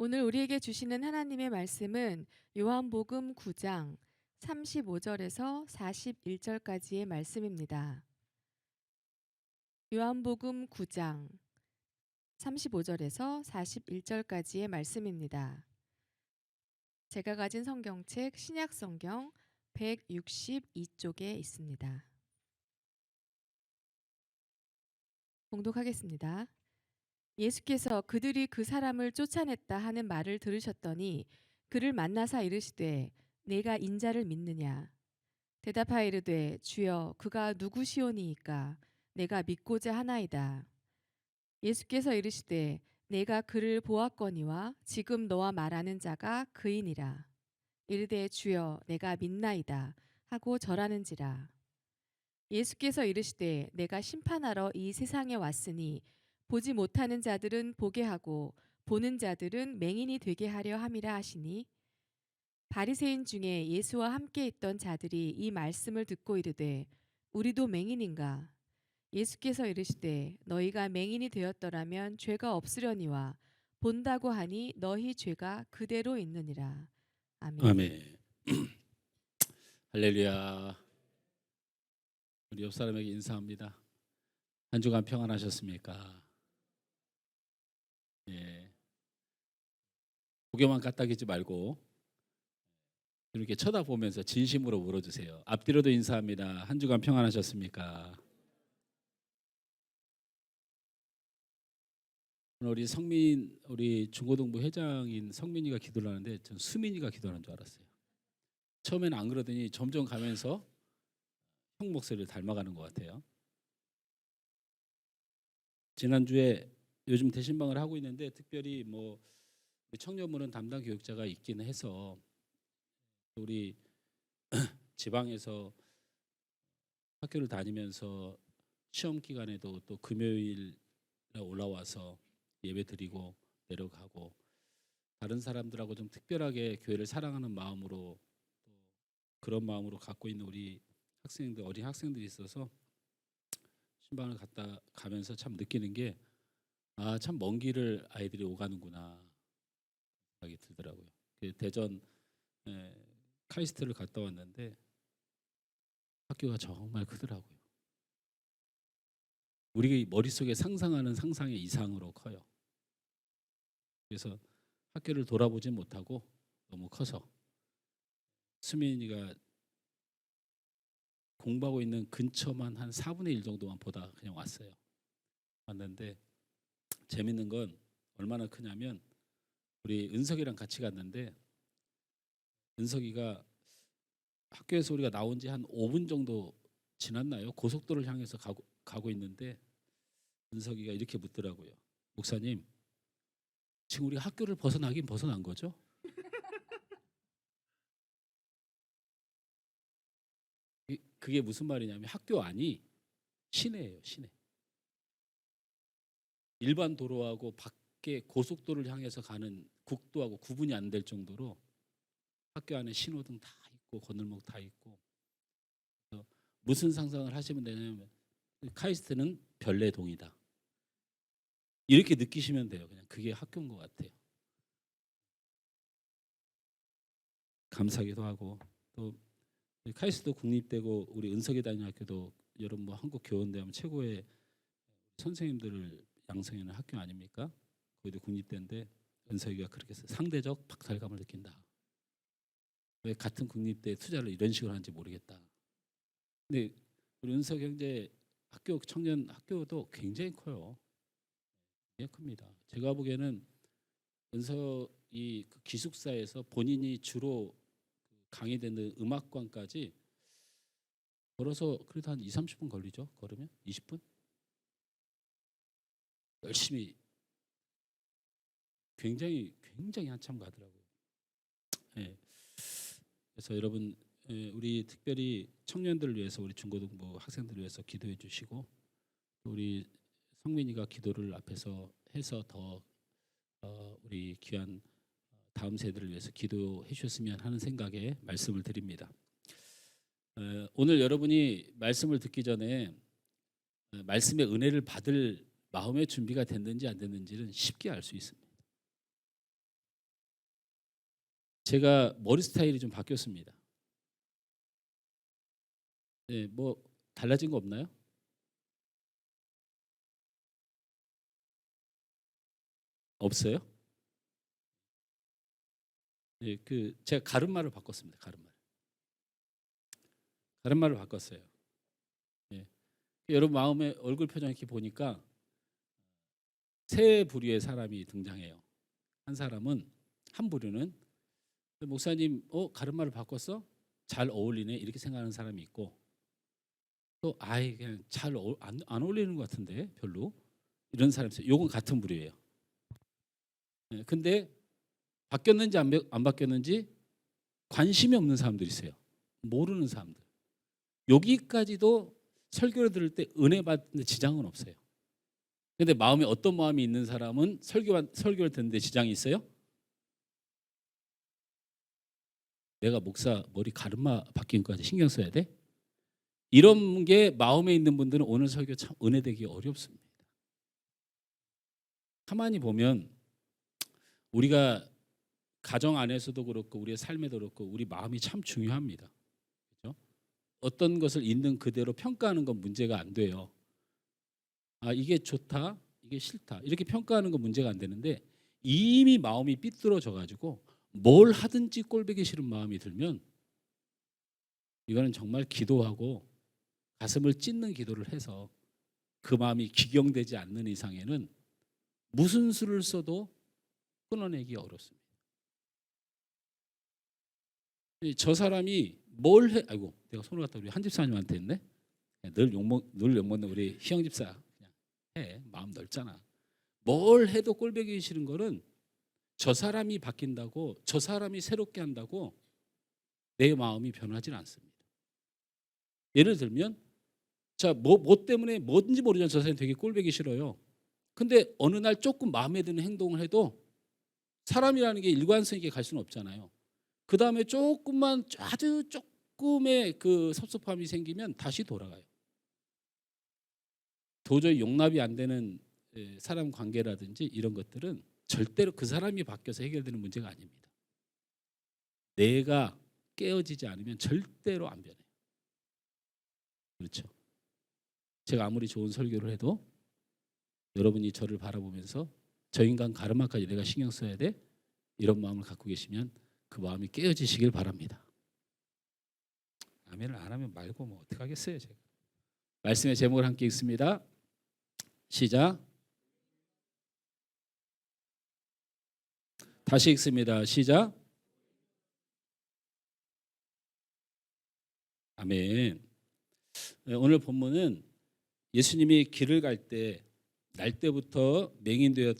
오늘 우리에게 주시는 하나님의 말씀은 요한복음 9장 35절에서 41절까지의 말씀입니다. 요한복음 9장 35절에서 41절까지의 말씀입니다. 제가 가진 성경책 신약성경 162쪽에 있습니다. 봉독하겠습니다. 예수께서 그들이 그 사람을 쫓아냈다 하는 말을 들으셨더니 그를 만나사 이르시되 내가 인자를 믿느냐. 대답하여 이르되 주여 그가 누구시오니이까. 내가 믿고자 하나이다. 예수께서 이르시되 내가 그를 보았거니와 지금 너와 말하는 자가 그이니라. 이르되 주여 내가 믿나이다 하고 절하는지라. 예수께서 이르시되 내가 심판하러 이 세상에 왔으니 보지 못하는 자들은 보게 하고 보는 자들은 맹인이 되게 하려 함이라 하시니, 바리새인 중에 예수와 함께 있던 자들이 이 말씀을 듣고 이르되 우리도 맹인인가. 예수께서 이르시되 너희가 맹인이 되었더라면 죄가 없으려니와 본다고 하니 너희 죄가 그대로 있느니라. 아멘. 아멘. 할렐루야. 우리 옆 사람에게 인사합니다. 한 주간 평안하셨습니까? 예. 고개만 까딱이지 말고 이렇게 쳐다보면서 진심으로 물어주세요. 앞뒤로도 인사합니다. 한 주간 평안하셨습니까? 오늘 우리 중고등부 회장인 성민이가 기도를 하는데 전 수민이가 기도하는 줄 알았어요. 처음에는 안 그러더니 점점 가면서 형 목소리를 닮아가는 것 같아요. 지난주에 요즘 대신방을 하고 있는데 특별히 청년부는 담당 교육자가 있기는 해서 우리 지방에서 학교를 다니면서 시험 기간에도 또 금요일에 올라와서 예배 드리고 내려가고 다른 사람들하고 좀 특별하게 교회를 사랑하는 마음으로 또 그런 마음으로 갖고 있는 우리 학생들, 어린 학생들이 있어서 신방을 갔다 가면서 참 느끼는 게 참 먼 길을 아이들이 오가는구나 생각이 들더라고요. 대전 카이스트를 갔다 왔는데 학교가 정말 크더라고요. 우리 머릿속에 상상하는 상상의 이상으로 커요. 그래서 학교를 돌아보지 못하고 너무 커서 수민이가 공부하고 있는 근처만 한 4분의 1 정도만 보다 그냥 왔어요. 왔는데 재밌는 건 얼마나 크냐면 우리 은석이랑 같이 갔는데 은석이가 학교에서 우리가 나온 지 한 5분 정도 지났나요? 고속도로를 향해서 가고 있는데 은석이가 이렇게 묻더라고요. 목사님, 지금 우리 학교를 벗어나긴 벗어난 거죠? 그게 무슨 말이냐면 학교 안이 시내예요, 시내. 일반 도로하고 밖에 고속도로를 향해서 가는 국도하고 구분이 안 될 정도로 학교 안에 신호등 다 있고 건널목 다 있고. 무슨 상상을 하시면 되냐면 카이스트는 별내동이다. 이렇게 느끼시면 돼요. 그냥 그게 학교인 것 같아요. 감사하기도 하고 또 카이스트도 국립대고 우리 은석이 다니는 학교도 여러분 한국 교원대하면 최고의 선생님들을 양성하는 학교 아닙니까? 거기도 국립대인데 은석이가 그렇게 해서 상대적 박탈감을 느낀다. 왜 같은 국립대에 투자를 이런 식으로 하는지 모르겠다. 근데 우리 은석 형제 학교 청년 학교도 굉장히 커요. 굉장히 큽니다. 제가 보기에는 은석이 그 기숙사에서 본인이 주로 강의되는 음악관까지 걸어서 그래도 한 2, 30분 걸리죠. 걸으면 20분? 열심히 굉장히 한참 가더라고요. 예. 그래서 여러분 우리 특별히 청년들을 위해서 우리 중고등부 학생들을 위해서 기도해 주시고 우리 성민이가 기도를 앞에서 해서 더 우리 귀한 다음 세대를 위해서 기도해 주셨으면 하는 생각에 말씀을 드립니다. 오늘 여러분이 말씀을 듣기 전에 말씀의 은혜를 받을 마음의 준비가 됐는지 안 됐는지는 쉽게 알 수 있습니다. 제가 머리 스타일이 좀 바뀌었습니다. 네, 뭐 달라진 거 없나요? 없어요? 네, 그 제가 가르마를 바꿨습니다. 가르마를 바꿨어요. 예. 여러분 마음의 얼굴 표정 이렇게 보니까 세 부류의 사람이 등장해요. 한 부류는 목사님, 가르마를 바꿨어? 잘 어울리네 이렇게 생각하는 사람이 있고, 또 아예 그냥 안 어울리는 것 같은데 별로 이런 사람이 있어요. 요건 같은 부류예요. 예, 근데 바뀌었는지 안 바뀌었는지 관심이 없는 사람들이 있어요. 모르는 사람들. 여기까지도 설교를 들을 때 은혜 받는 지장은 없어요. 근데 마음에 어떤 마음이 있는 사람은 설교를 듣는데 지장이 있어요? 내가 목사 머리 가르마 바뀐 거까지 신경 써야 돼? 이런 게 마음에 있는 분들은 오늘 설교 참 은혜되기 어렵습니다. 가만히 보면 우리가 가정 안에서도 그렇고 우리의 삶에도 그렇고 우리 마음이 참 중요합니다. 그렇죠? 어떤 것을 있는 그대로 평가하는 건 문제가 안 돼요. 아, 이게 좋다, 이게 싫다 이렇게 평가하는 건 문제가 안 되는데, 이미 마음이 삐뚤어져 가지고 뭘 하든지 꼴보기 싫은 마음이 들면 이거는 정말 기도하고 가슴을 찢는 기도를 해서 그 마음이 기경되지 않는 이상에는 무슨 수를 써도 끊어내기 어렵습니다. 저 사람이 뭘 해? 아이고, 내가 손을 갖다 우리 한 집사님한테 했네. 늘 욕먹는 우리 희영 집사 그냥 해. 마음 넓잖아. 뭘 해도 꼴보기 싫은 거는 저 사람이 바뀐다고, 저 사람이 새롭게 한다고 내 마음이 변하지 않습니다. 예를 들면, 자, 뭐 때문에 뭐든지 모르지만 저 사람이 되게 꼴보기 싫어요. 근데 어느 날 조금 마음에 드는 행동을 해도 사람이라는 게 일관성 있게 갈 수는 없잖아요. 그 다음에 아주 조금의 그 섭섭함이 생기면 다시 돌아가요. 도저히 용납이 안 되는 사람 관계라든지 이런 것들은 절대로 그 사람이 바뀌어서 해결되는 문제가 아닙니다. 내가 깨어지지 않으면 절대로 안 변해요. 그렇죠. 제가 아무리 좋은 설교를 해도 여러분이 저를 바라보면서 저 인간 가르마까지 내가 신경 써야 돼? 이런 마음을 갖고 계시면 그 마음이 깨어지시길 바랍니다. 아멘을 안 하면 말고 뭐 어떻게 하겠어요. 제가 말씀의 제목을 함께 읽습니다. 시작. 다시 읽습니다. 시작. 아멘. 오늘 본문은 예수님이 길을 갈 때 날 때부터 맹인되어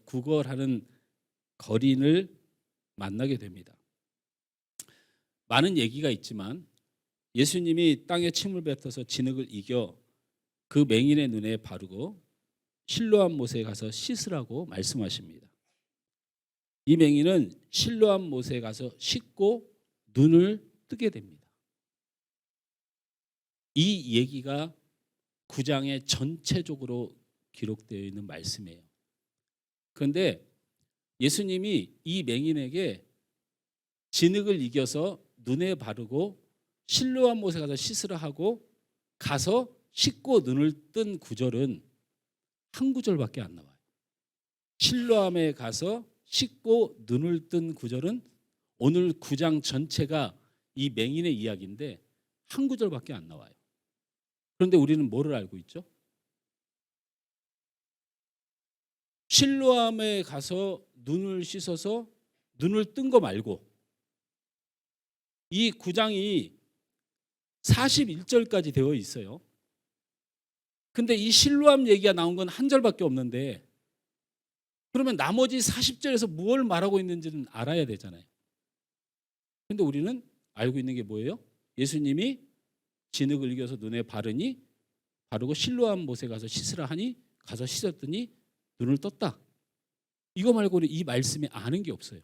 구걸하는 거린을 만나게 됩니다. 많은 얘기가 있지만 예수님이 땅에 침을 뱉어서 진흙을 이겨 그 맹인의 눈에 바르고 실로암 못에 가서 씻으라고 말씀하십니다. 이 맹인은 실로암 못에 가서 씻고 눈을 뜨게 됩니다. 이 얘기가 9장에 전체적으로 기록되어 있는 말씀이에요. 그런데 예수님이 이 맹인에게 진흙을 이겨서 눈에 바르고 실로암 못에 가서 씻으라 하고 가서 씻고 눈을 뜬 구절은 한 구절밖에 안 나와요. 실로암에 가서 씻고 눈을 뜬 구절은 오늘 9장 전체가 이 맹인의 이야기인데 한 구절밖에 안 나와요. 그런데 우리는 뭐를 알고 있죠? 실로암에 가서 눈을 씻어서 눈을 뜬 거 말고 이 9장이 41절까지 되어 있어요. 근데 이 실로암 얘기가 나온 건 한 절밖에 없는데, 그러면 나머지 40절에서 뭘 말하고 있는지는 알아야 되잖아요. 근데 우리는 알고 있는 게 뭐예요? 예수님이 진흙을 이겨서 눈에 바르고 실로암 못에 가서 씻으라 하니 가서 씻었더니 눈을 떴다. 이거 말고는 이 말씀에 아는 게 없어요.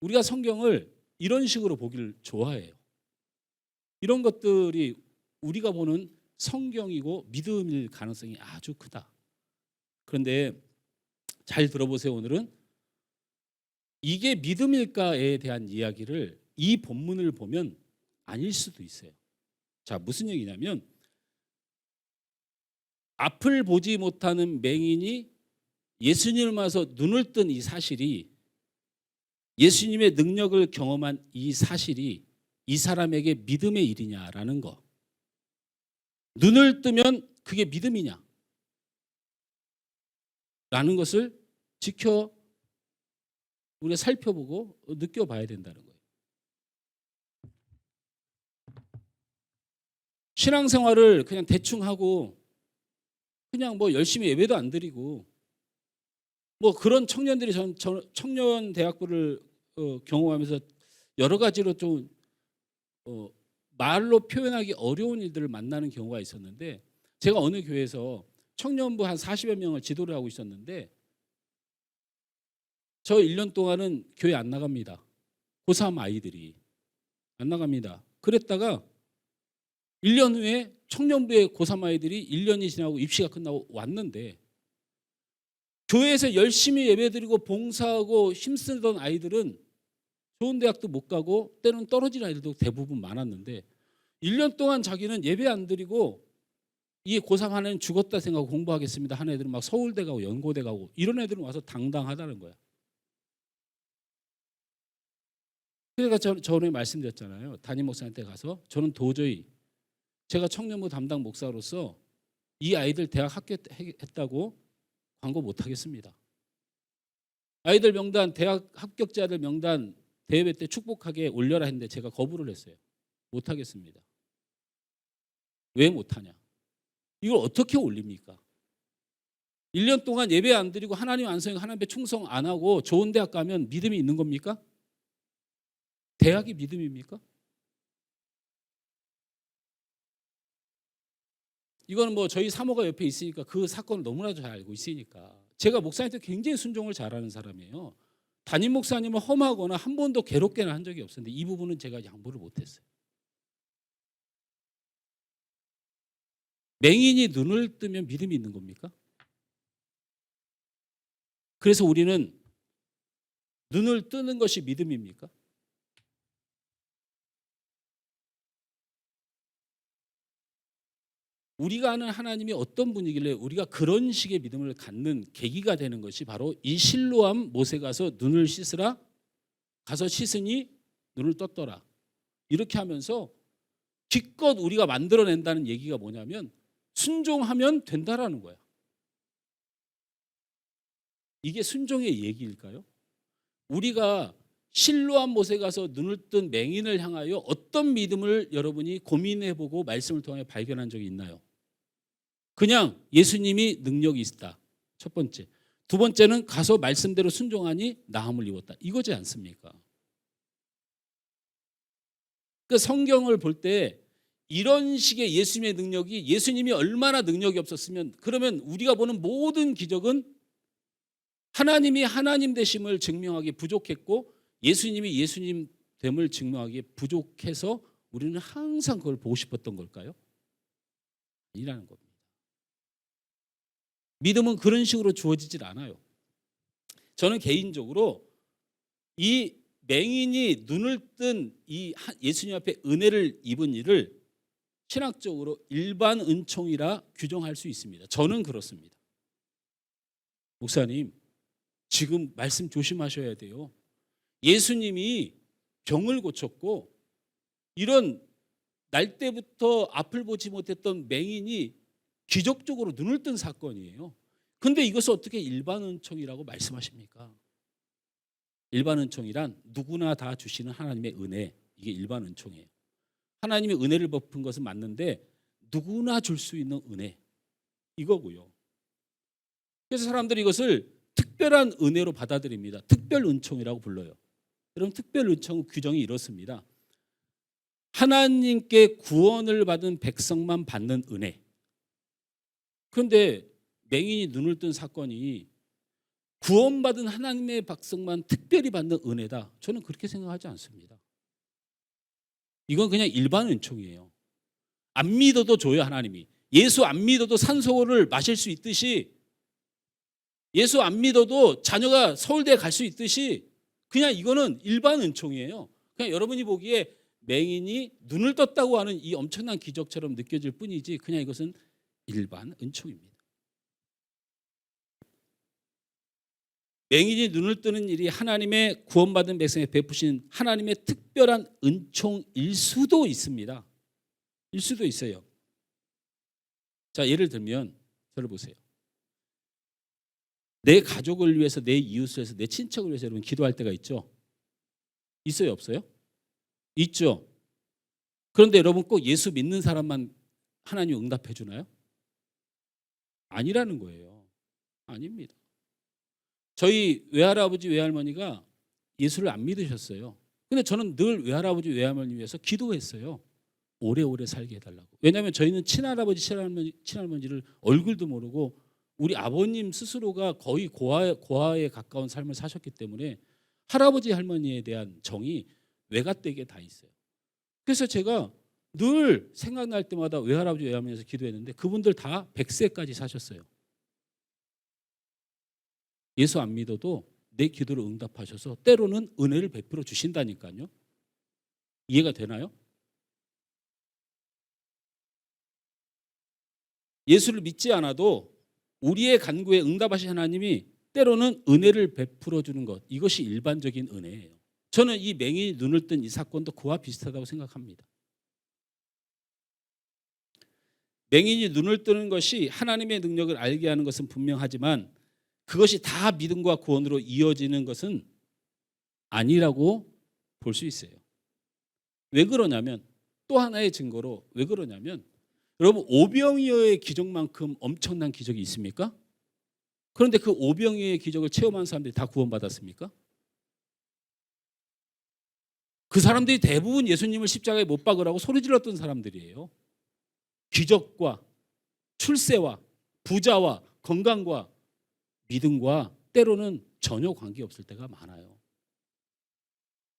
우리가 성경을 이런 식으로 보기를 좋아해요. 이런 것들이 우리가 보는 성경이고 믿음일 가능성이 아주 크다. 그런데 잘 들어보세요. 오늘은 이게 믿음일까에 대한 이야기를 이 본문을 보면 아닐 수도 있어요. 자, 무슨 얘기냐면 앞을 보지 못하는 맹인이 예수님을 만나서 눈을 뜬 이 사실이, 예수님의 능력을 경험한 이 사실이 이 사람에게 믿음의 일이냐라는 거. 눈을 뜨면 그게 믿음이냐 라는 것을 우리가 살펴보고 느껴봐야 된다는 거예요. 신앙생활을 그냥 대충 하고 그냥 뭐 열심히 예배도 안 드리고 뭐 그런 청년들이 청년 대학부를 경험하면서 여러 가지로 좀 말로 표현하기 어려운 일들을 만나는 경우가 있었는데, 제가 어느 교회에서 청년부 한 40여 명을 지도를 하고 있었는데 저 1년 동안은 교회 안 나갑니다. 고3 아이들이 안 나갑니다. 그랬다가 1년 후에 청년부의 고3 아이들이 1년이 지나고 입시가 끝나고 왔는데, 교회에서 열심히 예배드리고 봉사하고 힘쓰던 아이들은 좋은 대학도 못 가고 때로는 떨어진 아이들도 대부분 많았는데, 1년 동안 자기는 예배 안 드리고 이 고3 하나는 죽었다 생각하고 공부하겠습니다 하는 애들은 막 서울대 가고 연고대 가고 이런 애들은 와서 당당하다는 거야. 그래서 저번에 말씀드렸잖아요. 담임 목사한테 가서 저는 도저히 제가 청년부 담당 목사로서 이 아이들 대학 합격했다고 광고 못 하겠습니다. 아이들 명단, 대학 합격자들 명단 대회배 때 축복하게 올려라 했는데 제가 거부를 했어요. 못 하겠습니다. 왜 못하냐? 이걸 어떻게 올립니까? 1년 동안 예배 안 드리고 하나님 안성, 하나님께 충성 안 하고 좋은 대학 가면 믿음이 있는 겁니까? 대학이 믿음입니까? 이거는 뭐 저희 사모가 옆에 있으니까 그 사건을 너무나도 잘 알고 있으니까. 제가 목사님한테 굉장히 순종을 잘하는 사람이에요. 담임 목사님을 험하거나 한 번도 괴롭게는 한 적이 없었는데 이 부분은 제가 양보를 못했어요. 맹인이 눈을 뜨면 믿음이 있는 겁니까? 그래서 우리는 눈을 뜨는 것이 믿음입니까? 우리가 아는 하나님이 어떤 분이길래 우리가 그런 식의 믿음을 갖는 계기가 되는 것이 바로 이 실로암 못에 가서 눈을 씻으라, 가서 씻으니 눈을 떴더라. 이렇게 하면서 기껏 우리가 만들어낸다는 얘기가 뭐냐면 순종하면 된다라는 거야. 이게 순종의 얘기일까요? 우리가 실로암 못에 가서 눈을 뜬 맹인을 향하여 어떤 믿음을 여러분이 고민해보고 말씀을 통해 발견한 적이 있나요? 그냥 예수님이 능력이 있다. 첫 번째. 두 번째는 가서 말씀대로 순종하니 나음을 입었다. 이거지 않습니까? 그 성경을 볼 때 이런 식의 예수님의 능력이, 예수님이 얼마나 능력이 없었으면 그러면 우리가 보는 모든 기적은 하나님이 하나님 되심을 증명하기 부족했고 예수님이 예수님 됨을 증명하기에 부족해서 우리는 항상 그걸 보고 싶었던 걸까요? 아니라는 겁니다. 믿음은 그런 식으로 주어지질 않아요. 저는 개인적으로 이 맹인이 눈을 뜬 이 예수님 앞에 은혜를 입은 일을 신학적으로 일반 은총이라 규정할 수 있습니다. 저는 그렇습니다. 목사님, 지금 말씀 조심하셔야 돼요. 예수님이 병을 고쳤고 이런 날 때부터 앞을 보지 못했던 맹인이 기적적으로 눈을 뜬 사건이에요. 그런데 이것을 어떻게 일반 은총이라고 말씀하십니까? 일반 은총이란 누구나 다 주시는 하나님의 은혜, 이게 일반 은총이에요. 하나님의 은혜를 베푼 것은 맞는데 누구나 줄 수 있는 은혜, 이거고요. 그래서 사람들이 이것을 특별한 은혜로 받아들입니다. 특별 은총이라고 불러요. 여러분, 특별 은총 규정이 이렇습니다. 하나님께 구원을 받은 백성만 받는 은혜. 그런데 맹인이 눈을 뜬 사건이 구원받은 하나님의 백성만 특별히 받는 은혜다. 저는 그렇게 생각하지 않습니다. 이건 그냥 일반 은총이에요. 안 믿어도 줘요, 하나님이. 예수 안 믿어도 산소를 마실 수 있듯이, 예수 안 믿어도 자녀가 서울대에 갈 수 있듯이 그냥 이거는 일반 은총이에요. 그냥 여러분이 보기에 맹인이 눈을 떴다고 하는 이 엄청난 기적처럼 느껴질 뿐이지 그냥 이것은 일반 은총입니다. 맹인이 눈을 뜨는 일이 하나님의 구원받은 백성에 베푸신 하나님의 특별한 은총일 수도 있습니다. 일 수도 있어요. 자, 예를 들면 저를 보세요. 내 가족을 위해서, 내 이웃을 위해서, 내 친척을 위해서 여러분 기도할 때가 있죠? 있어요, 없어요? 있죠. 그런데 여러분 꼭 예수 믿는 사람만 하나님 응답해 주나요? 아니라는 거예요. 아닙니다. 저희 외할아버지 외할머니가 예수를 안 믿으셨어요. 근데 저는 늘 외할아버지 외할머니 위해서 기도했어요. 오래오래 살게 해달라고. 왜냐하면 저희는 친할아버지 친할머니를 얼굴도 모르고 우리 아버님 스스로가 거의 고아에 가까운 삶을 사셨기 때문에 할아버지 할머니에 대한 정이 외갓댁에 다 있어요. 그래서 제가 늘 생각날 때마다 외할아버지 외할머니에서 기도했는데 그분들 다 100세까지 사셨어요. 예수 안 믿어도 내 기도를 응답하셔서 때로는 은혜를 베풀어 주신다니까요. 이해가 되나요? 예수를 믿지 않아도 우리의 간구에 응답하신 하나님이 때로는 은혜를 베풀어 주는 것, 이것이 일반적인 은혜예요. 저는 이 맹인이 눈을 뜬 이 사건도 그와 비슷하다고 생각합니다. 맹인이 눈을 뜨는 것이 하나님의 능력을 알게 하는 것은 분명하지만 그것이 다 믿음과 구원으로 이어지는 것은 아니라고 볼 수 있어요. 왜 그러냐면 또 하나의 증거로 왜 그러냐면 여러분 오병이어의 기적만큼 엄청난 기적이 있습니까? 그런데 그 오병이어의 기적을 체험한 사람들이 다 구원받았습니까? 그 사람들이 대부분 예수님을 십자가에 못 박으라고 소리 질렀던 사람들이에요. 기적과 출세와 부자와 건강과 믿음과 때로는 전혀 관계없을 때가 많아요.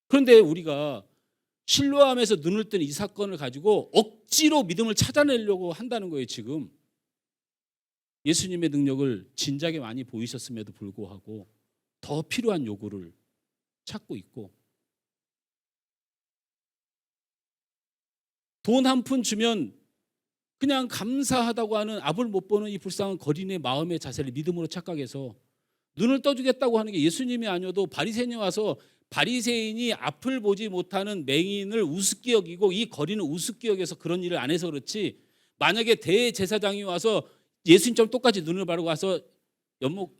그런데 우리가 실로암에서 눈을 뜬 이 사건을 가지고 억지로 믿음을 찾아내려고 한다는 거예요. 지금 예수님의 능력을 진작에 많이 보이셨음에도 불구하고 더 필요한 요구를 찾고 있고 돈 한 푼 주면 그냥 감사하다고 하는 앞을 못 보는 이 불쌍한 거린의 마음의 자세를 믿음으로 착각해서 눈을 떠주겠다고 하는 게 예수님이 아니어도 바리새인이 와서 바리새인이 앞을 보지 못하는 맹인을 우습게 여기고 이 거리는 우습게 여겨서 그런 일을 안 해서 그렇지 만약에 대제사장이 와서 예수님처럼 똑같이 눈을 바르고 와서 연목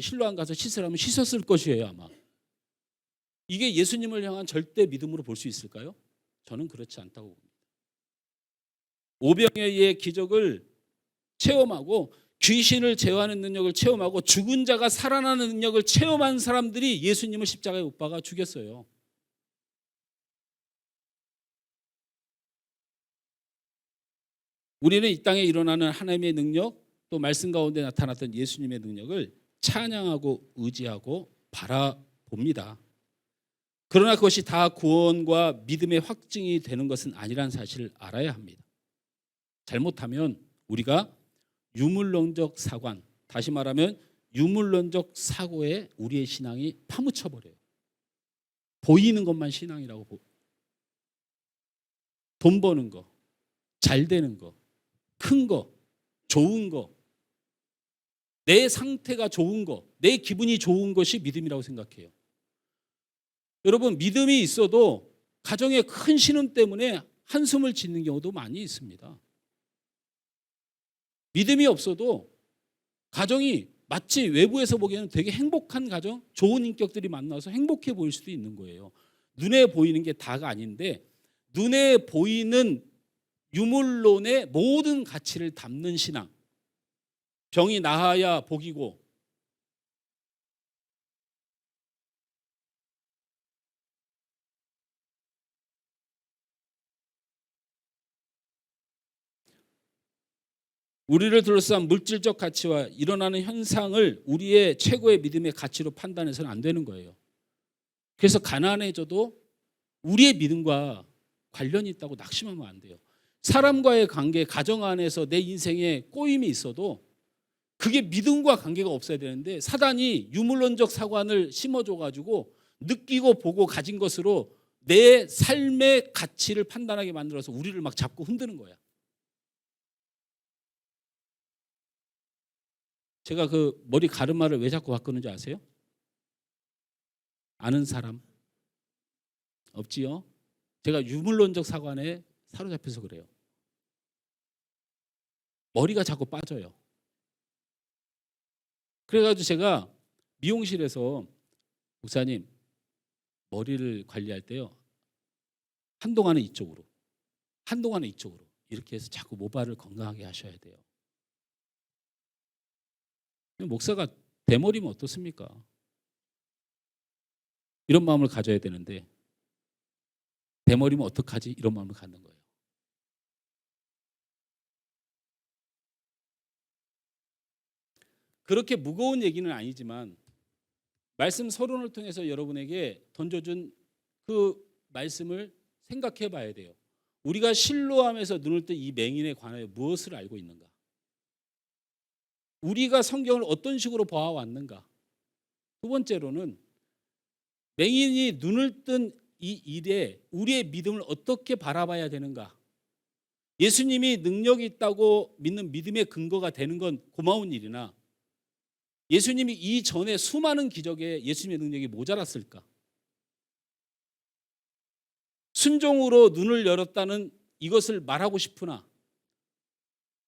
실로암 가서 씻으라면 씻었을 것이에요 아마. 이게 예수님을 향한 절대 믿음으로 볼 수 있을까요? 저는 그렇지 않다고 봅니다. 오병이어의 기적을 체험하고 귀신을 제어하는 능력을 체험하고 죽은 자가 살아나는 능력을 체험한 사람들이 예수님을 십자가에 못 박아 죽였어요. 우리는 이 땅에 일어나는 하나님의 능력 또 말씀 가운데 나타났던 예수님의 능력을 찬양하고 의지하고 바라봅니다. 그러나 그것이 다 구원과 믿음의 확증이 되는 것은 아니라는 사실을 알아야 합니다. 잘못하면 우리가 유물론적 사관, 다시 말하면 유물론적 사고에 우리의 신앙이 파묻혀버려요. 보이는 것만 신앙이라고 보고 돈 버는 거, 잘 되는 거, 큰 거, 좋은 거, 내 상태가 좋은 거, 내 기분이 좋은 것이 믿음이라고 생각해요. 여러분 믿음이 있어도 가정의 큰 신음 때문에 한숨을 짓는 경우도 많이 있습니다. 믿음이 없어도 가정이 마치 외부에서 보기에는 되게 행복한 가정, 좋은 인격들이 만나서 행복해 보일 수도 있는 거예요. 눈에 보이는 게 다가 아닌데 눈에 보이는 유물론의 모든 가치를 담는 신앙. 병이 나아야 복이고 우리를 둘러싼 물질적 가치와 일어나는 현상을 우리의 최고의 믿음의 가치로 판단해서는 안 되는 거예요. 그래서 가난해져도 우리의 믿음과 관련이 있다고 낙심하면 안 돼요. 사람과의 관계, 가정 안에서 내 인생에 꼬임이 있어도 그게 믿음과 관계가 없어야 되는데 사단이 유물론적 사관을 심어줘가지고 느끼고 보고 가진 것으로 내 삶의 가치를 판단하게 만들어서 우리를 막 잡고 흔드는 거야. 제가 그 머리 가르마를 왜 자꾸 바꾸는지 아세요? 아는 사람 없지요? 제가 유물론적 사관에 사로잡혀서 그래요. 머리가 자꾸 빠져요. 그래가지고 제가 미용실에서 목사님 머리를 관리할 때요, 한동안은 이쪽으로, 한동안은 이쪽으로 이렇게 해서 자꾸 모발을 건강하게 하셔야 돼요. 목사가 대머리면 어떻습니까? 이런 마음을 가져야 되는데 대머리면 어떡하지? 이런 마음을 갖는 거예요. 그렇게 무거운 얘기는 아니지만 말씀 서론을 통해서 여러분에게 던져준 그 말씀을 생각해 봐야 돼요. 우리가 실로암에서 눈을 뜬 이 맹인에 관하여 무엇을 알고 있는가? 우리가 성경을 어떤 식으로 봐왔는가? 두 번째로는 맹인이 눈을 뜬 이 일에 우리의 믿음을 어떻게 바라봐야 되는가? 예수님이 능력이 있다고 믿는 믿음의 근거가 되는 건 고마운 일이나 예수님이 이전에 수많은 기적에 예수님의 능력이 모자랐을까? 순종으로 눈을 열었다는 이것을 말하고 싶으나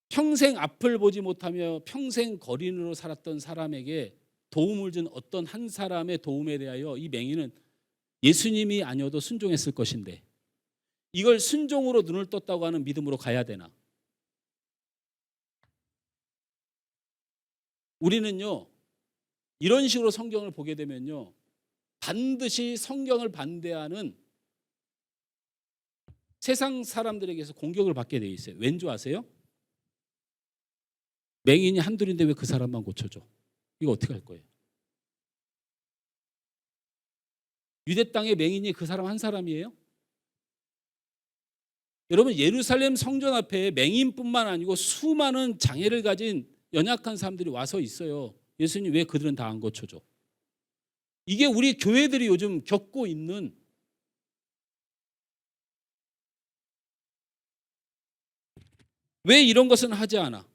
평생 앞을 보지 못하며 평생 거린으로 살았던 사람에게 도움을 준 어떤 한 사람의 도움에 대하여 이 맹인은 예수님이 아니어도 순종했을 것인데 이걸 순종으로 눈을 떴다고 하는 믿음으로 가야 되나? 우리는요, 이런 식으로 성경을 보게 되면요, 반드시 성경을 반대하는 세상 사람들에게서 공격을 받게 돼 있어요. 왠 줄 아세요? 맹인이 한둘인데 왜 그 사람만 고쳐줘? 이거 어떻게 할 거예요? 유대 땅의 맹인이 그 사람 한 사람이에요? 여러분, 예루살렘 성전 앞에 맹인뿐만 아니고 수많은 장애를 가진 연약한 사람들이 와서 있어요. 예수님 왜 그들은 다 안 고쳐줘? 이게 우리 교회들이 요즘 겪고 있는, 왜 이런 것은 하지 않아?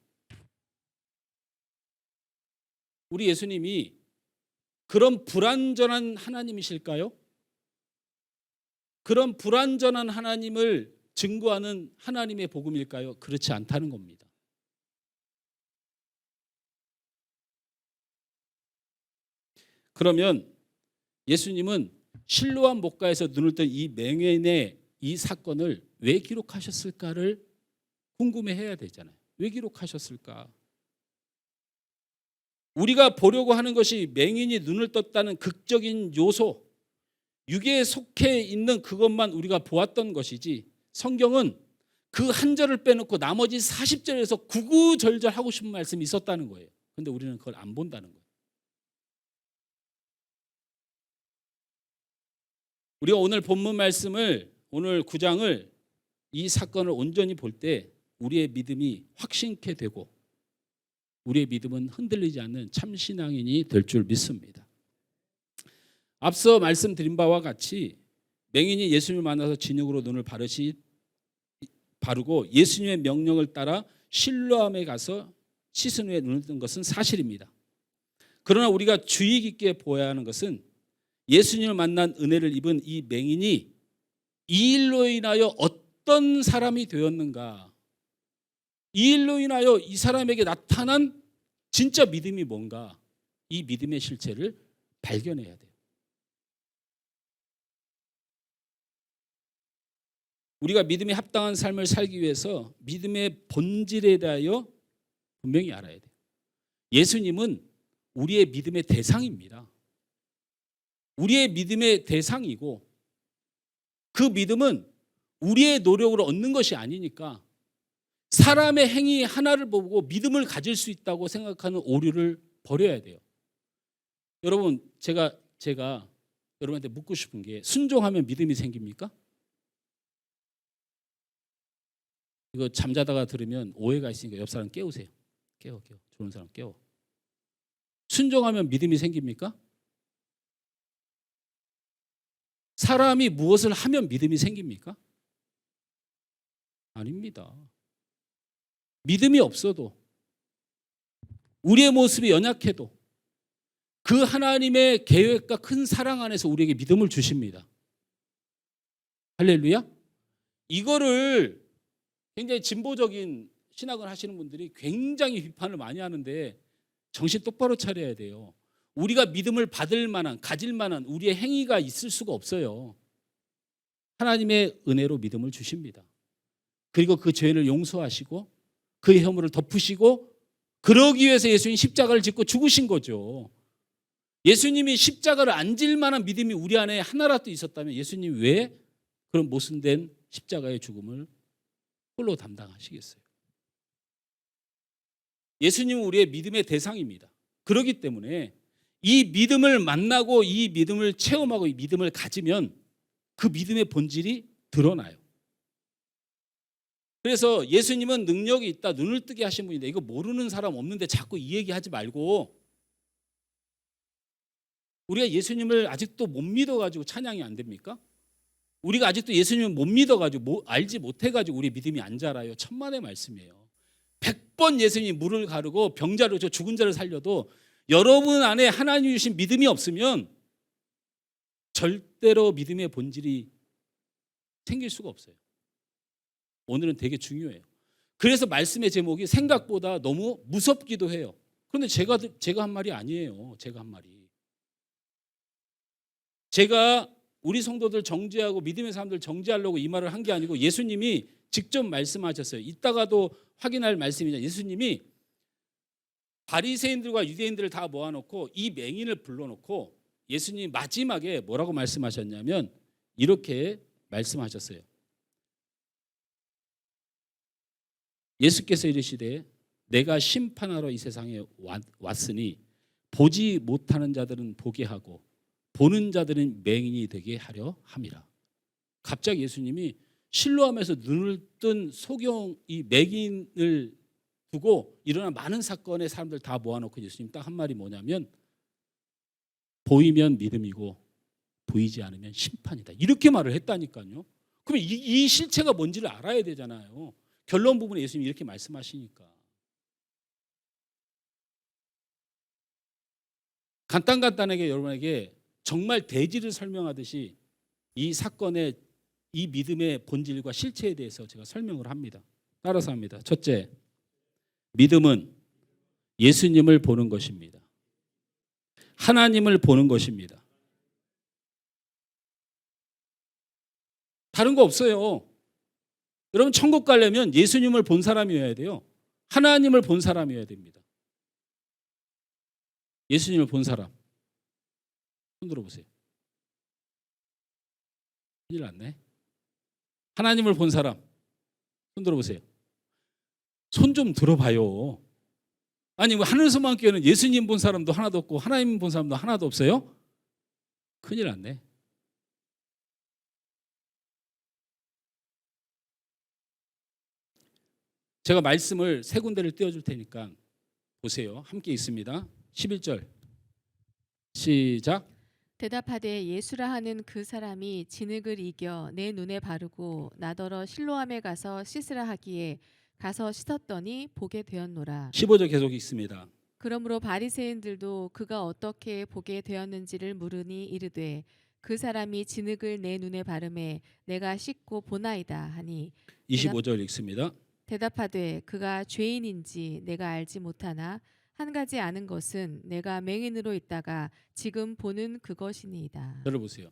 우리 예수님이 그런 불완전한 하나님이실까요? 그런 불완전한 하나님을 증거하는 하나님의 복음일까요? 그렇지 않다는 겁니다. 그러면 예수님은 실로암 목가에서 눈을 뜬 이 맹인의 이 사건을 왜 기록하셨을까를 궁금해해야 되잖아요. 왜 기록하셨을까? 우리가 보려고 하는 것이 맹인이 눈을 떴다는 극적인 요소, 유괴에 속해 있는 그것만 우리가 보았던 것이지, 성경은 그 한 절을 빼놓고 나머지 40절에서 구구절절 하고 싶은 말씀이 있었다는 거예요. 근데 우리는 그걸 안 본다는 거예요. 우리가 오늘 본문 말씀을, 오늘 9장을, 이 사건을 온전히 볼 때 우리의 믿음이 확신케 되고 우리의 믿음은 흔들리지 않는 참 신앙인이 될 줄 믿습니다. 앞서 말씀드린 바와 같이 맹인이 예수님을 만나서 진흙으로 눈을 바르고 예수님의 명령을 따라 실로암에 가서 씻은 후에 눈을 뜬 것은 사실입니다. 그러나 우리가 주의 깊게 보아야 하는 것은 예수님을 만난 은혜를 입은 이 맹인이 이 일로 인하여 어떤 사람이 되었는가, 이 일로 인하여 이 사람에게 나타난 진짜 믿음이 뭔가, 이 믿음의 실체를 발견해야 돼요. 우리가 믿음에 합당한 삶을 살기 위해서 믿음의 본질에 대하여 분명히 알아야 돼요. 예수님은 우리의 믿음의 대상입니다. 우리의 믿음의 대상이고 그 믿음은 우리의 노력으로 얻는 것이 아니니까 사람의 행위 하나를 보고 믿음을 가질 수 있다고 생각하는 오류를 버려야 돼요. 여러분, 제가 여러분한테 묻고 싶은 게, 순종하면 믿음이 생깁니까? 이거 잠자다가 들으면 오해가 있으니까 옆 사람 깨우세요. 깨워. 좋은 사람 깨워. 순종하면 믿음이 생깁니까? 사람이 무엇을 하면 믿음이 생깁니까? 아닙니다. 믿음이 없어도, 우리의 모습이 연약해도 그 하나님의 계획과 큰 사랑 안에서 우리에게 믿음을 주십니다. 할렐루야. 이거를 굉장히 진보적인 신학을 하시는 분들이 굉장히 비판을 많이 하는데 정신 똑바로 차려야 돼요. 우리가 믿음을 받을 만한, 가질 만한 우리의 행위가 있을 수가 없어요. 하나님의 은혜로 믿음을 주십니다. 그리고 그 죄를 용서하시고 그의 허물을 덮으시고, 그러기 위해서 예수님 십자가를 짓고 죽으신 거죠. 예수님이 십자가를 안 질 만한 믿음이 우리 안에 하나라도 있었다면 예수님이 왜 그런 모순된 십자가의 죽음을 홀로 담당하시겠어요? 예수님은 우리의 믿음의 대상입니다. 그렇기 때문에 이 믿음을 만나고 이 믿음을 체험하고 이 믿음을 가지면 그 믿음의 본질이 드러나요. 그래서 예수님은 능력이 있다, 눈을 뜨게 하신 분인데 이거 모르는 사람 없는데 자꾸 이 얘기하지 말고, 우리가 예수님을 아직도 못 믿어가지고 찬양이 안 됩니까? 우리가 아직도 예수님을 못 믿어가지고 알지 못해가지고 우리 믿음이 안 자라요. 천만의 말씀이에요. 100번 예수님이 물을 가르고 병자를, 저 죽은 자를 살려도 여러분 안에 하나님 주신 믿음이 없으면 절대로 믿음의 본질이 생길 수가 없어요. 오늘은 되게 중요해요. 그래서 말씀의 제목이 생각보다 너무 무섭기도 해요. 그런데 제가 한 말이 아니에요. 제가 한 말이. 제가 우리 성도들 정죄하고 믿음의 사람들 정죄하려고 이 말을 한 게 아니고 예수님이 직접 말씀하셨어요. 이따가도 확인할 말씀이냐. 예수님이 바리새인들과 유대인들을 다 모아놓고 이 맹인을 불러놓고 예수님이 마지막에 뭐라고 말씀하셨냐면 이렇게 말씀하셨어요. 예수께서 이르시되 내가 심판하러 이 세상에 왔으니 보지 못하는 자들은 보게 하고 보는 자들은 맹인이 되게 하려 함이라. 갑자기 예수님이 실로암에서 눈을 뜬 소경 이 맹인을 두고 일어난 많은 사건의 사람들 다 모아놓고 예수님 딱 한 말이 뭐냐면 보이면 믿음이고 보이지 않으면 심판이다. 이렇게 말을 했다니까요. 그러면 이 실체가 뭔지를 알아야 되잖아요. 결론 부분에 예수님이 이렇게 말씀하시니까. 간단하게 여러분에게 정말 대지를 설명하듯이 이 사건의 이 믿음의 본질과 실체에 대해서 제가 설명을 합니다. 따라서 합니다. 첫째, 믿음은 예수님을 보는 것입니다. 하나님을 보는 것입니다. 다른 거 없어요. 여러분 천국 가려면 예수님을 본 사람이어야 돼요. 하나님을 본 사람이어야 됩니다. 예수님을 본 사람 손 들어보세요. 큰일 났네. 하나님을 본 사람 손 들어보세요. 손 좀 들어봐요. 아니 뭐 하늘소망교회는 예수님 본 사람도 하나도 없고 하나님 본 사람도 하나도 없어요? 큰일 났네. 제가 말씀을 세 군데를 띄워줄 테니까 보세요. 함께 있습니다. 11절 시작. 대답하되 예수라 하는 그 사람이 진흙을 이겨 내 눈에 바르고 나더러 실로암에 가서 씻으라 하기에 가서 씻었더니 보게 되었노라. 15절 계속 있습니다. 그러므로 바리새인들도 그가 어떻게 보게 되었는지를 물으니 이르되 그 사람이 진흙을 내 눈에 바르매 내가 씻고 보나이다 하니 25절 읽습니다. 대답하되 그가 죄인인지 내가 알지 못하나 한 가지 아는 것은 내가 맹인으로 있다가 지금 보는 그것이니이다. 들어보세요.